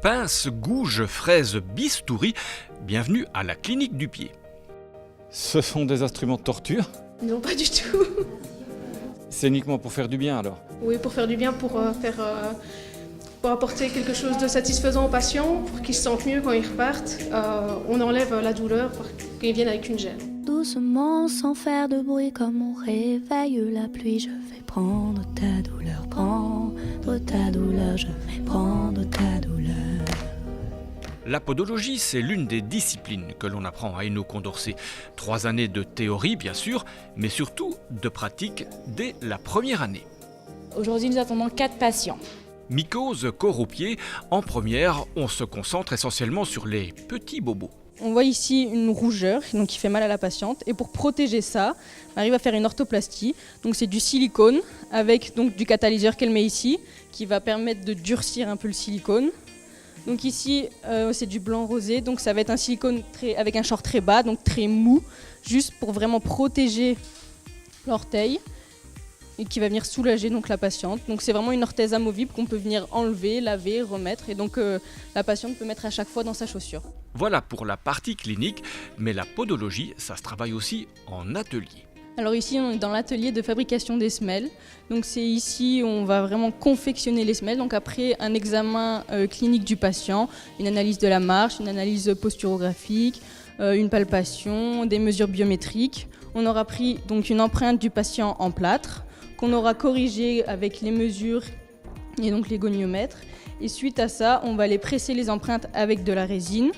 pince, gouge, fraise, bistouri. Bienvenue à la clinique du pied. Ce sont des instruments de torture? Non, pas du tout. C'est uniquement pour faire du bien alors? Oui, pour faire du bien, pour apporter quelque chose de satisfaisant aux patients, pour qu'ils se sentent mieux quand ils repartent. On enlève la douleur quand ils viennent avec une gêne. Doucement, sans faire de bruit, comme on réveille la pluie, je vais prendre ta douleur, je vais prendre ta douleur. La podologie, c'est l'une des disciplines que l'on apprend à Hainaut Condorcet. 3 années de théorie, bien sûr, mais surtout de pratique dès la première année. Aujourd'hui, nous attendons 4 patients. Mycose, corps aux pieds. En première, on se concentre essentiellement sur les petits bobos. On voit ici une rougeur donc qui fait mal à la patiente, et pour protéger ça, on arrive à faire une orthoplastie. Donc c'est du silicone avec donc du catalyseur qu'elle met ici, qui va permettre de durcir un peu le silicone. Donc ici c'est du blanc rosé, donc ça va être un silicone avec un short très bas, donc très mou, juste pour vraiment protéger l'orteil, et qui va venir soulager donc la patiente. Donc c'est vraiment une orthèse amovible qu'on peut venir enlever, laver, remettre, et donc la patiente peut mettre à chaque fois dans sa chaussure. Voilà pour la partie clinique, mais la podologie, ça se travaille aussi en atelier. Alors ici on est dans l'atelier de fabrication des semelles. Donc c'est ici où on va vraiment confectionner les semelles. Donc après un examen clinique du patient, une analyse de la marche, une analyse posturographique, une palpation, des mesures biométriques. On aura pris donc une empreinte du patient en plâtre, qu'on aura corrigé avec les mesures et donc les goniomètres. Et suite à ça, on va aller presser les empreintes avec de la résine,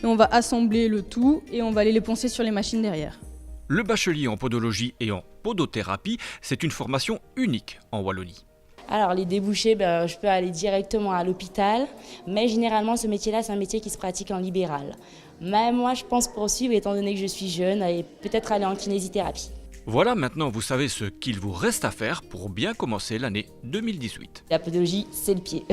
et on va assembler le tout et on va aller les poncer sur les machines derrière. Le bachelier en podologie et en podothérapie, c'est une formation unique en Wallonie. Alors les débouchés, je peux aller directement à l'hôpital, mais généralement ce métier-là, c'est un métier qui se pratique en libéral. Mais moi, je pense poursuivre, étant donné que je suis jeune, et peut-être aller en kinésithérapie. Voilà, maintenant vous savez ce qu'il vous reste à faire pour bien commencer l'année 2018. La podologie, c'est le pied.